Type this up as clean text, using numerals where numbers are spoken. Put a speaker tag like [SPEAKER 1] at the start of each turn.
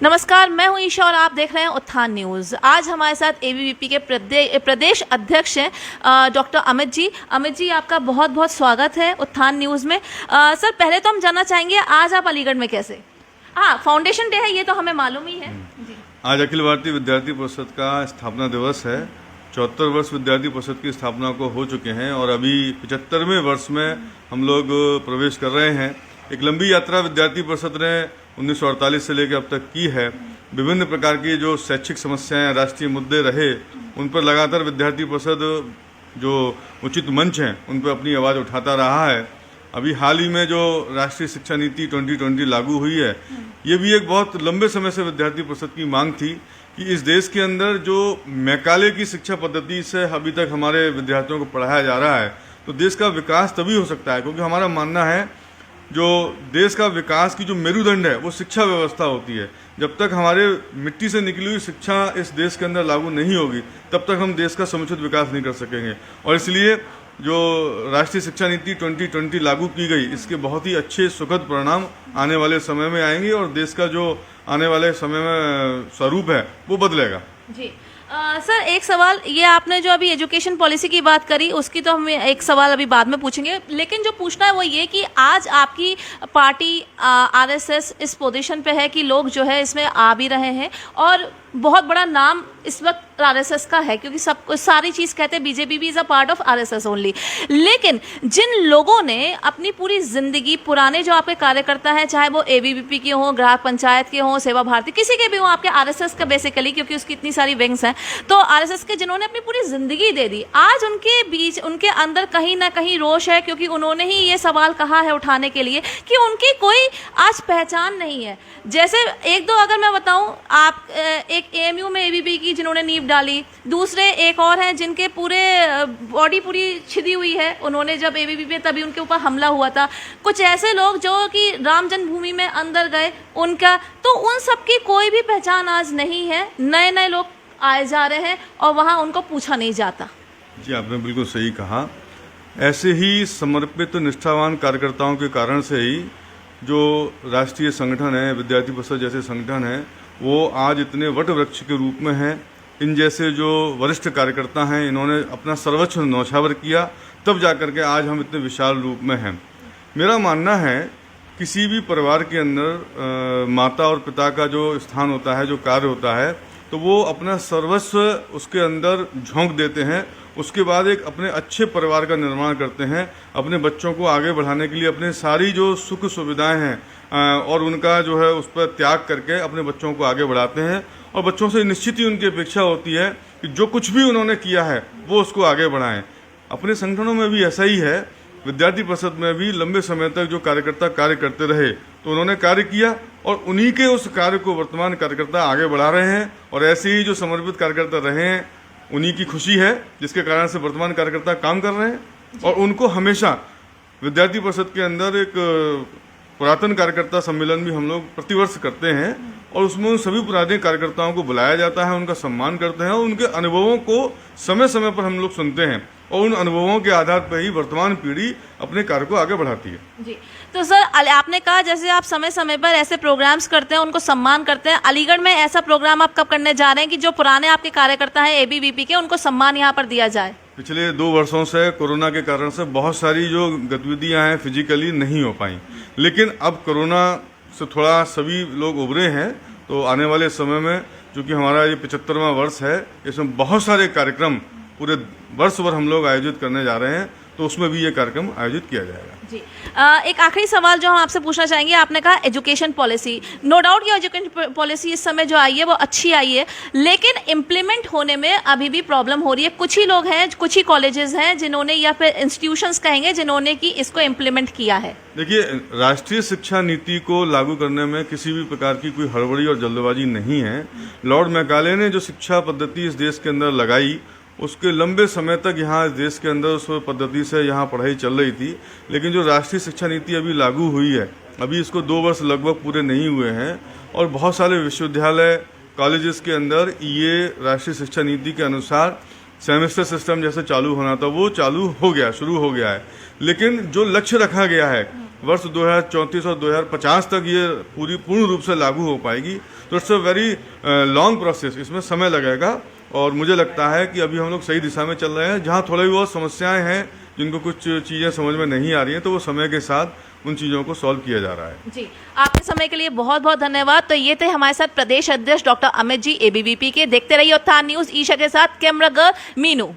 [SPEAKER 1] नमस्कार, मैं हूं ईशा और आप देख रहे हैं उत्थान न्यूज़। आज हमारे साथ एबीवीपी के प्रदेश अध्यक्ष हैं डॉक्टर अमित जी। अमित जी, आपका बहुत बहुत स्वागत है उत्थान न्यूज़ में। सर, पहले तो हम जानना चाहेंगे आज आप अलीगढ़ में कैसे? हाँ, फाउंडेशन डे है, ये तो हमें मालूम ही है जी।
[SPEAKER 2] आज अखिल भारतीय विद्यार्थी परिषद का स्थापना दिवस है। 74 वर्ष विद्यार्थी परिषद की स्थापना को हो चुके हैं और अभी 75वें वर्ष में हम लोग प्रवेश कर रहे हैं। एक लंबी यात्रा विद्यार्थी परिषद ने 1948 से लेकर अब तक की है। विभिन्न प्रकार की जो शैक्षिक समस्याएं, राष्ट्रीय मुद्दे रहे, उन पर लगातार विद्यार्थी परिषद जो उचित मंच हैं उन पर अपनी आवाज़ उठाता रहा है। अभी हाल ही में जो राष्ट्रीय शिक्षा नीति 2020 लागू हुई है, ये भी एक बहुत लंबे समय से विद्यार्थी परिषद की मांग थी कि इस देश के अंदर जो मैकाले की शिक्षा पद्धति से अभी तक हमारे विद्यार्थियों को पढ़ाया जा रहा है, तो देश का विकास तभी हो सकता है, क्योंकि हमारा मानना है जो देश का विकास की जो मेरुदंड है वो शिक्षा व्यवस्था होती है। जब तक हमारे मिट्टी से निकली हुई शिक्षा इस देश के अंदर लागू नहीं होगी, तब तक हम देश का समुचित विकास नहीं कर सकेंगे। और इसलिए जो राष्ट्रीय शिक्षा नीति 2020 लागू की गई, इसके बहुत ही अच्छे सुखद परिणाम आने वाले समय में आएंगे और देश का जो आने वाले समय में स्वरूप है वो बदलेगा
[SPEAKER 1] जी। सर, एक सवाल, ये आपने जो अभी एजुकेशन पॉलिसी की बात करी, उसकी तो हम एक सवाल अभी बाद में पूछेंगे, लेकिन जो पूछना है वो ये कि आज आपकी पार्टी आरएसएस इस पोजीशन पे है कि लोग जो है इसमें आ भी रहे हैं और बहुत बड़ा नाम इस वक्त आरएसएस का है, क्योंकि सब सारी चीज़ कहते हैं बीजेपी भी is a part of RSS only. लेकिन जिन लोगों ने अपनी पूरी ज़िंदगी, पुराने जो आपके कार्यकर्ता हैं, चाहे वो एबीवीपी के हों, ग्राहक पंचायत के हों, सेवा भारती, किसी के भी हों, आपके आरएसएस का बेसिकली, क्योंकि उसकी इतनी सारी विंग्स हैं, तो आरएसएस के जिन्होंने अपनी पूरी ज़िंदगी दे दी, आज उनके बीच, उनके अंदर कहीं ना कहीं रोष है, क्योंकि उन्होंने ही ये सवाल कहा है उठाने के लिए कि उनकी कोई आज पहचान नहीं है। जैसे एक दो अगर मैं बताऊं, आप एक एएमयू में एबीवीपी की जिन्होंने नींव डाली, दूसरे एक और हैं जिनके पूरे बॉडी पूरी छिदी हुई है, उन्होंने जब एबीवीपी में तभी उनके ऊपर हमला हुआ था। कुछ ऐसे लोग जो कि राम जन्मभूमि में अंदर गए, उनका तो उन सब की कोई भी पहचान आज नहीं है। नए नए लोग आए जा रहे हैं और वहाँ उनको पूछा नहीं जाता।
[SPEAKER 2] जी, आपने बिल्कुल सही कहा। ऐसे ही समर्पित निष्ठावान कार्यकर्ताओं के कारण से ही जो राष्ट्रीय संगठन है, विद्यार्थी परिषद जैसे संगठन है, वो आज इतने वट वृक्ष के रूप में हैं। इन जैसे जो वरिष्ठ कार्यकर्ता हैं, इन्होंने अपना सर्वस्व न्यौछावर किया, तब जाकर के आज हम इतने विशाल रूप में हैं। मेरा मानना है किसी भी परिवार के अंदर माता और पिता का जो स्थान होता है, जो कार्य होता है, तो वो अपना सर्वस्व उसके अंदर झोंक देते हैं। उसके बाद एक अपने अच्छे परिवार का निर्माण करते हैं, अपने बच्चों को आगे बढ़ाने के लिए अपने सारी जो सुख सुविधाएं हैं और उनका जो है उस पर त्याग करके अपने बच्चों को आगे बढ़ाते हैं। और बच्चों से निश्चित ही उनकी अपेक्षा होती है कि जो कुछ भी उन्होंने किया है वो उसको आगे बढ़ाएं। अपने संगठनों में भी ऐसा ही है। विद्यार्थी परिषद में भी लंबे समय तक जो कार्यकर्ता कार्य करते रहे, तो उन्होंने कार्य किया और उन्हीं के उस कार्य को वर्तमान कार्यकर्ता आगे बढ़ा रहे हैं। और ऐसे ही जो समर्पित कार्यकर्ता रहे हैं, उन्हीं की खुशी है जिसके कारण से वर्तमान कार्यकर्ता काम कर रहे हैं। और उनको हमेशा विद्यार्थी परिषद के अंदर एक पुरातन कार्यकर्ता सम्मेलन भी हम लोग प्रतिवर्ष करते हैं और उसमें उन सभी पुराने कार्यकर्ताओं को बुलाया जाता है, उनका सम्मान करते हैं और उनके अनुभवों को समय समय पर हम लोग सुनते हैं और उन अनुभवों के आधार पर ही वर्तमान पीढ़ी अपने कार्य को आगे बढ़ाती है।
[SPEAKER 1] जी, तो सर, आपने कहा जैसे आप समय समय पर ऐसे प्रोग्राम्स करते हैं, उनको सम्मान करते हैं। अलीगढ़ में ऐसा प्रोग्राम आप कब करने जा रहे हैं कि जो पुराने आपके कार्यकर्ता हैं एबीवीपी के, उनको सम्मान यहाँ पर दिया जाए?
[SPEAKER 2] पिछले 2 वर्षों से कोरोना के कारण से बहुत सारी जो गतिविधियां हैं फिजिकली नहीं हो पाई, लेकिन अब कोरोना से थोड़ा सभी लोग उभरे हैं, तो आने वाले समय में, चूँकि हमारा ये 75वां वर्ष है, इसमें बहुत सारे कार्यक्रम पूरे वर्ष भर हम लोग आयोजित करने जा रहे हैं, तो उसमें भी ये कार्यक्रम आयोजित किया जाएगा।
[SPEAKER 1] जी, एक आखिरी सवाल जो हम आपसे पूछना चाहेंगे, आपने कहा एजुकेशन पॉलिसी, नो डाउट ये एजुकेशन पॉलिसी इस समय जो आई है वो अच्छी आई है, लेकिन इम्प्लीमेंट होने में अभी भी प्रॉब्लम हो रही है। कुछ ही लोग हैं, कुछ ही कॉलेजेस हैं जिन्होंने, या फिर इंस्टीट्यूशंस कहेंगे, जिन्होंने कि इसको इम्प्लीमेंट किया है।
[SPEAKER 2] देखिए, राष्ट्रीय शिक्षा नीति को लागू करने में किसी भी प्रकार की कोई हड़बड़ी और जल्दबाजी नहीं है। लॉर्ड मैकाले ने जो शिक्षा पद्धति इस देश के अंदर लगाई, उसके लंबे समय तक यहाँ इस देश के अंदर उस पद्धति से यहाँ पढ़ाई चल रही थी। लेकिन जो राष्ट्रीय शिक्षा नीति अभी लागू हुई है, अभी इसको 2 वर्ष लगभग पूरे नहीं हुए हैं और बहुत सारे विश्वविद्यालय, कॉलेजेस के अंदर ये राष्ट्रीय शिक्षा नीति के अनुसार सेमेस्टर सिस्टम जैसे चालू होना था वो चालू हो गया, शुरू हो गया है। लेकिन जो लक्ष्य रखा गया है वर्ष 2034 और 2050 तक ये पूर्ण रूप से लागू हो पाएगी। तो it's a very long process, इसमें समय लगेगा और मुझे लगता है कि अभी हम लोग सही दिशा में चल रहे हैं। जहाँ थोड़ी बहुत समस्याएं हैं, जिनको कुछ चीज़ें समझ में नहीं आ रही हैं, तो वो समय के साथ उन चीज़ों को सॉल्व किया जा रहा है।
[SPEAKER 1] जी, आपके समय के लिए बहुत बहुत धन्यवाद। तो ये थे हमारे साथ प्रदेश अध्यक्ष डॉक्टर अमित जी ABVP के। देखते रहिए उत्थान न्यूज। ईशा के साथ कैमरा गर्ल मीनू।